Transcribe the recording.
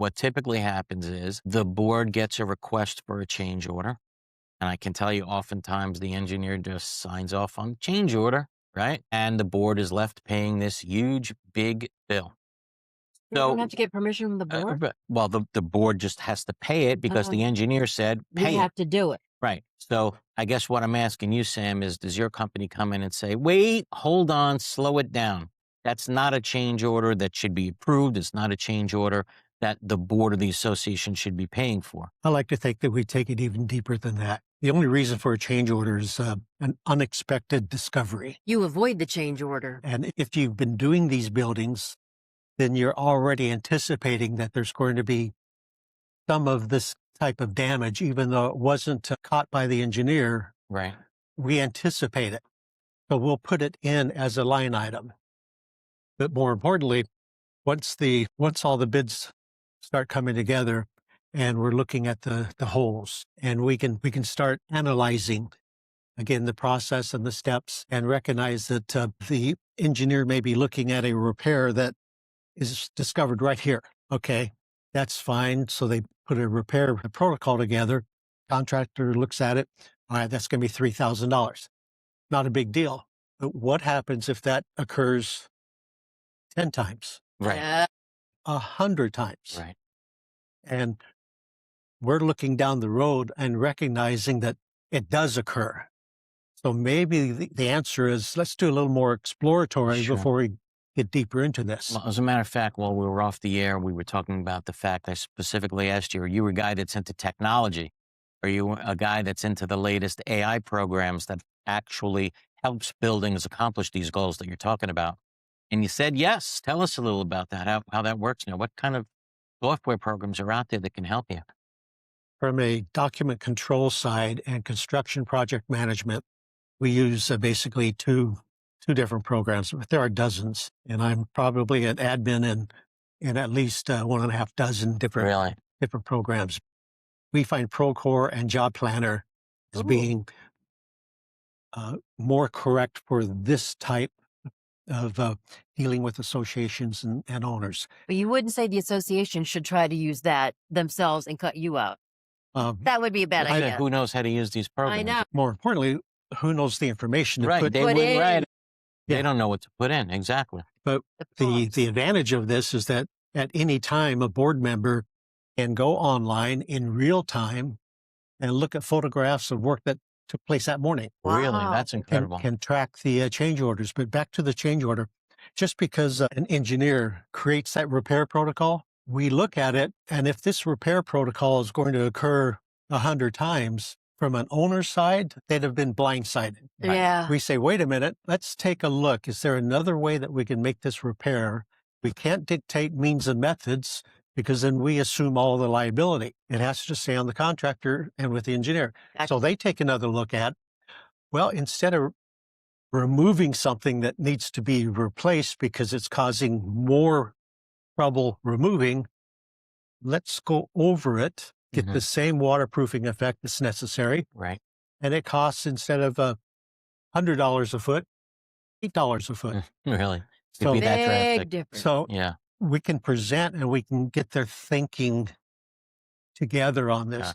What typically happens is the board gets a request for a change order. And I can tell you oftentimes the engineer just signs off on the change order, right? And the board is left paying this huge, big bill. They don't So, have to get permission from the board? well, the board just has to pay it because Uh, the engineer said, we pay it. have to do it. Right. So I guess what I'm asking you, Sam, is does your company come in and say, wait, hold on, slow it down? That's not a change order that should be approved. It's not a change order that the board of the association should be paying for. I like to think that we take it even deeper than that. The only reason for a change order is an unexpected discovery. You avoid the change order. And if you've been doing these buildings, then you're already anticipating that there's going to be some of this type of damage, even though it wasn't caught by the engineer. Right. We anticipate it. So we'll put it in as a line item. But more importantly, once all the bids start coming together and we're looking at the holes, and we can start analyzing again the process and the steps, and recognize that the engineer may be looking at a repair that is discovered right here. Okay, that's fine. So they put a repair protocol together. Contractor looks at it. All right, that's going to be $3,000. Not a big deal. But what happens if that occurs 10 times, Right. 100 times? Right. And we're looking down the road and recognizing that it does occur. So maybe the answer is, let's do a little more exploratory Sure. before we get deeper into this. Well, as a matter of fact, while we were off the air, we were talking about the fact I specifically asked you, are you a guy that's into technology? Are you a guy that's into the latest AI programs that actually helps buildings accomplish these goals that you're talking about? And you said yes. Tell us a little about that, how that works. What kind of software programs are out there that can help you? From a document control side and construction project management, we use basically two different programs, but there are dozens, and I'm probably an admin in at least 1.5 dozen different programs. We find Procore and Job Planner as being more correct for this type of dealing with associations and owners. But you wouldn't say the association should try to use that themselves and cut you out. That would be a bad idea. Who knows how to use these programs? I know. More importantly, who knows the information to put in? Right. Yeah. They don't know what to put in. Exactly. But the advantage of this is that at any time, a board member can go online in real time and look at photographs of work that took place that morning. Really? Wow. That's incredible. Can track the change orders. But back to the change order, just because an engineer creates that repair protocol, we look at it, and if this repair protocol is going to occur 100 times, from an owner's side, they'd have been blindsided. Right? Yeah. We say, wait a minute, let's take a look. Is there another way that we can make this repair? We can't dictate means and methods because then we assume all the liability. It has to stay on the contractor and with the engineer. So they take another look at, well, instead of removing something that needs to be replaced because it's causing more trouble removing, let's go over it, get the same waterproofing effect that's necessary. Right. And it costs, instead of $100 a foot, $8 a foot. Really? So Be that Big drastic. difference. So Yeah. we can present and we can get their thinking together on this. Yeah.